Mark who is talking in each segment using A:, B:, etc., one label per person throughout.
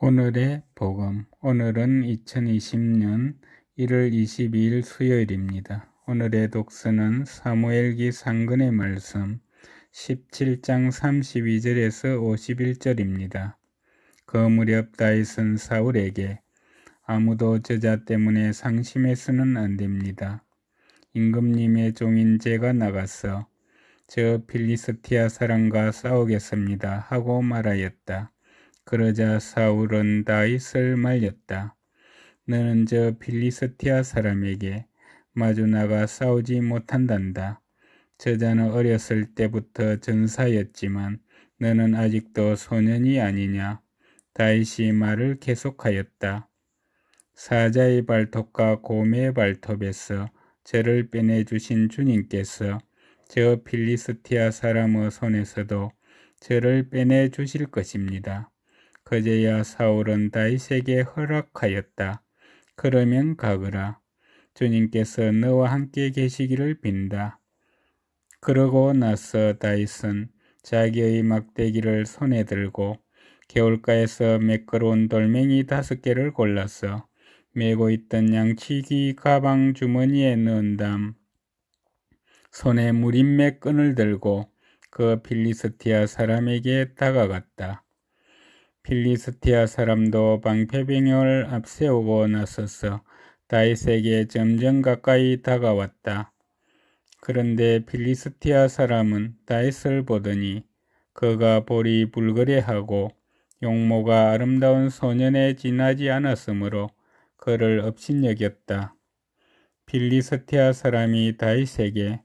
A: 오늘의 복음. 오늘은 2020년 1월 22일 수요일입니다. 오늘의 독서는 사무엘기 상근의 말씀 17장 32절에서 51절입니다. 그 무렵 다윗은 사울에게 아무도 저자 때문에 상심해서는 안 됩니다. 임금님의 종인 제가 나가서 저 필리스티아 사람과 싸우겠습니다 하고 말하였다. 그러자 사울은 다윗을 말렸다. 너는 저 필리스티아 사람에게 마주 나가 싸우지 못한단다. 저자는 어렸을 때부터 전사였지만 너는 아직도 소년이 아니냐. 다윗이 말을 계속하였다. 사자의 발톱과 곰의 발톱에서 저를 빼내주신 주님께서 저 필리스티아 사람의 손에서도 저를 빼내주실 것입니다. 그제야 사울은 다윗에게 허락하였다. 그러면 가거라. 주님께서 너와 함께 계시기를 빈다. 그러고 나서 다윗은 자기의 막대기를 손에 들고 개울가에서 매끄러운 돌멩이 5개를 골라서 메고 있던 양치기 가방 주머니에 넣은 다음 손에 무림매 끈을 들고 그 필리스티아 사람에게 다가갔다. 필리스티아 사람도 방패병을 앞세우고 나서서 다윗에게 점점 가까이 다가왔다. 그런데 필리스티아 사람은 다윗을 보더니 그가 볼이 불그레하고 용모가 아름다운 소년에 지나지 않았으므로 그를 업신여겼다. 필리스티아 사람이 다윗에게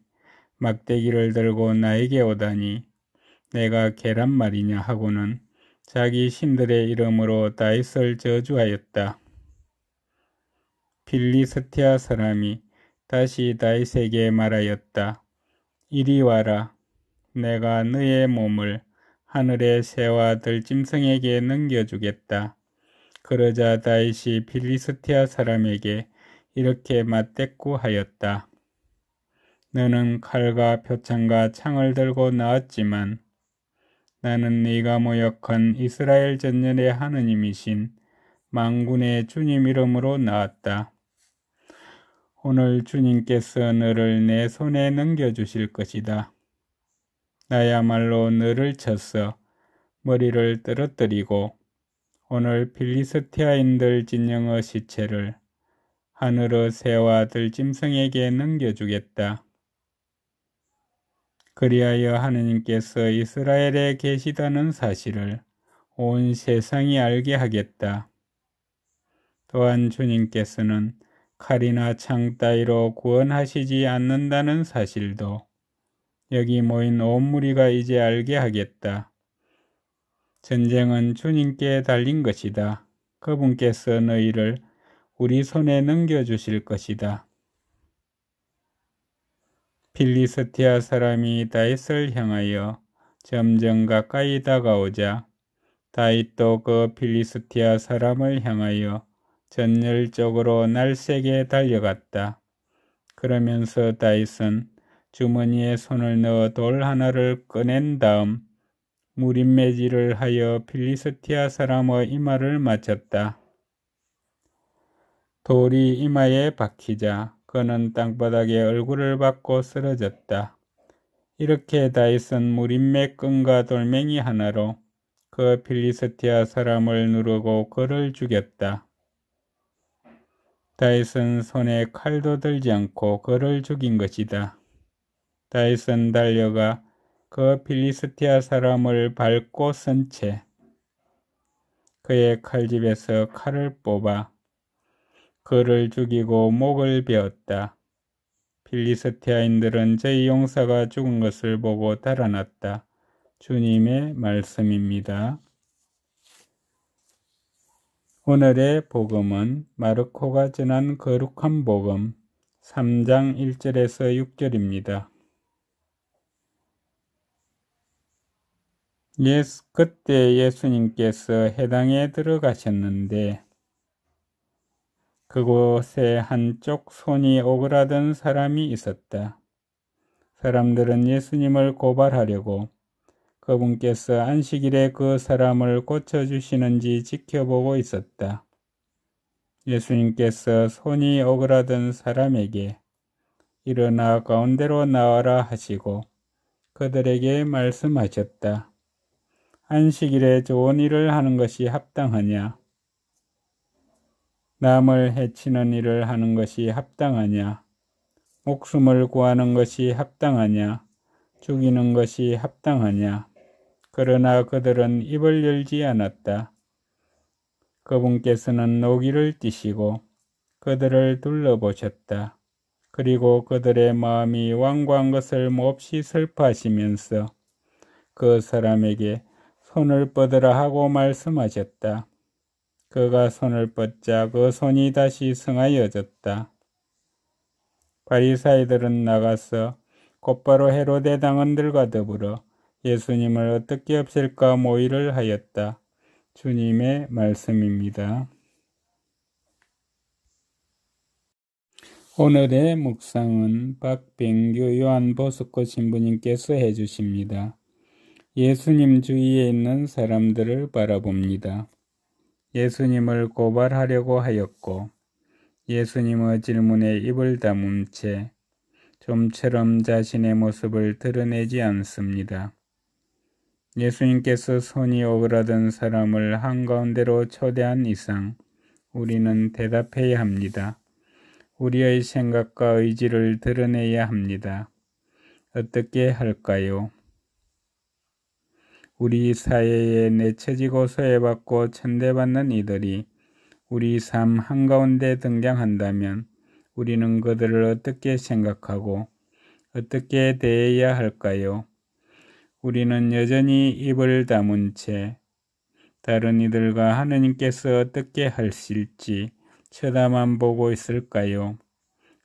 A: 막대기를 들고 나에게 오다니 내가 개란 말이냐 하고는 자기 신들의 이름으로 다윗을 저주하였다. 필리스티아 사람이 다시 다윗에게 말하였다. 이리 와라. 내가 너의 몸을 하늘의 새와 들짐승에게 넘겨주겠다. 그러자 다윗이 필리스티아 사람에게 이렇게 맞대꾸하였다. 너는 칼과 표창과 창을 들고 나왔지만 나는 네가 모욕한 이스라엘 전열의 하느님이신 만군의 주님 이름으로 나왔다. 오늘 주님께서 너를 내 손에 넘겨주실 것이다. 나야말로 너를 쳐서 머리를 떨어뜨리고 오늘 필리스티아인들 진영의 시체를 하늘의 새와 들짐승에게 넘겨주겠다. 그리하여 하느님께서 이스라엘에 계시다는 사실을 온 세상이 알게 하겠다. 또한 주님께서는 칼이나 창 따위로 구원하시지 않는다는 사실도 여기 모인 온 무리가 이제 알게 하겠다. 전쟁은 주님께 달린 것이다. 그분께서 너희를 우리 손에 넘겨주실 것이다. 필리스티아 사람이 다윗을 향하여 점점 가까이 다가오자 다윗도 그 필리스티아 사람을 향하여 전열적으로 날쌔게 달려갔다. 그러면서 다윗은 주머니에 손을 넣어 돌 하나를 꺼낸 다음 무림매질을 하여 필리스티아 사람의 이마를 맞췄다. 돌이 이마에 박히자 그는 땅바닥에 얼굴을 받고 쓰러졌다. 이렇게 다윗은 무림매 끈과 돌멩이 하나로 그 필리스티아 사람을 누르고 그를 죽였다. 다윗은 손에 칼도 들지 않고 그를 죽인 것이다. 다윗은 달려가 그 필리스티아 사람을 밟고 선 채 그의 칼집에서 칼을 뽑아 그를 죽이고 목을 베었다. 필리스티아인들은 저희 용사가 죽은 것을 보고 달아났다. 주님의 말씀입니다. 오늘의 복음은 마르코가 전한 거룩한 복음 3장 1절에서 6절입니다. 그때 예수님께서 해당에 들어가셨는데 그곳에 한쪽 손이 오그라든 사람이 있었다. 사람들은 예수님을 고발하려고 그분께서 안식일에 그 사람을 고쳐주시는지 지켜보고 있었다. 예수님께서 손이 오그라든 사람에게 일어나 가운데로 나와라 하시고 그들에게 말씀하셨다. 안식일에 좋은 일을 하는 것이 합당하냐? 남을 해치는 일을 하는 것이 합당하냐? 목숨을 구하는 것이 합당하냐? 죽이는 것이 합당하냐? 그러나 그들은 입을 열지 않았다. 그분께서는 노기를 띠시고 그들을 둘러보셨다. 그리고 그들의 마음이 완고한 것을 몹시 슬퍼하시면서 그 사람에게 손을 뻗으라 하고 말씀하셨다. 그가 손을 뻗자 그 손이 다시 성하여졌다. 바리사이들은 나가서 곧바로 헤로데 당원들과 더불어 예수님을 어떻게 없앨까 모의를 하였다. 주님의 말씀입니다. 오늘의 묵상은 박병규 요한보스코 신부님께서 해주십니다. 예수님 주위에 있는 사람들을 바라봅니다. 예수님을 고발하려고 하였고 예수님의 질문에 입을 다문 채 좀처럼 자신의 모습을 드러내지 않습니다. 예수님께서 손이 오그라든 사람을 한가운데로 초대한 이상 우리는 대답해야 합니다. 우리의 생각과 의지를 드러내야 합니다. 어떻게 할까요? 우리 사회에 내쳐지고 소외받고 천대받는 이들이 우리 삶 한가운데 등장한다면 우리는 그들을 어떻게 생각하고 어떻게 대해야 할까요? 우리는 여전히 입을 다문 채 다른 이들과 하느님께서 어떻게 하실지 쳐다만 보고 있을까요?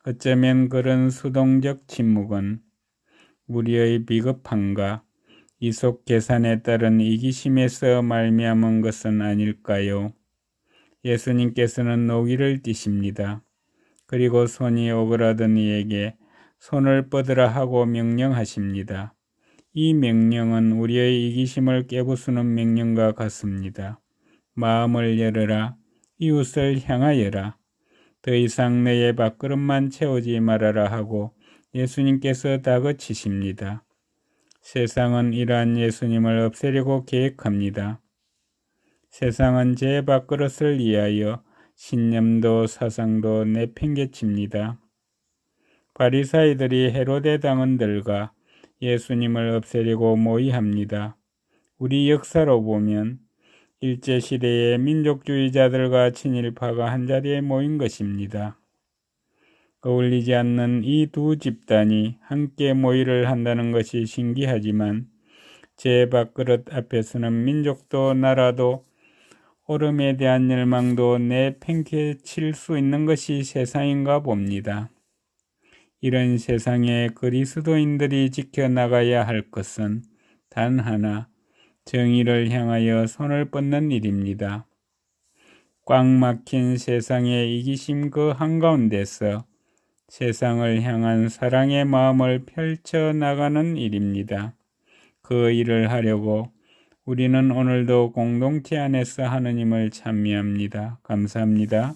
A: 어쩌면 그런 수동적 침묵은 우리의 비겁함과 이속 계산에 따른 이기심에서 말미암은 것은 아닐까요? 예수님께서는 노기를 띠십니다. 그리고 손이 오그라든 이에게 손을 뻗으라 하고 명령하십니다. 이 명령은 우리의 이기심을 깨부수는 명령과 같습니다. 마음을 열어라, 이웃을 향하여라. 더 이상 너의 밥그릇만 채우지 말아라 하고 예수님께서 다그치십니다. 세상은 이러한 예수님을 없애려고 계획합니다. 세상은 제 밥그릇을 위하여 신념도 사상도 내팽개칩니다. 바리사이들이 헤로데 당원들과 예수님을 없애려고 모의합니다. 우리 역사로 보면 일제시대의 민족주의자들과 친일파가 한자리에 모인 것입니다. 어울리지 않는 이 두 집단이 함께 모의를 한다는 것이 신기하지만 제 밥그릇 앞에서는 민족도 나라도 오름에 대한 열망도 내팽개칠 수 있는 것이 세상인가 봅니다. 이런 세상에 그리스도인들이 지켜나가야 할 것은 단 하나, 정의를 향하여 손을 뻗는 일입니다. 꽉 막힌 세상의 이기심 그 한가운데서 세상을 향한 사랑의 마음을 펼쳐나가는 일입니다. 그 일을 하려고 우리는 오늘도 공동체 안에서 하느님을 찬미합니다. 감사합니다.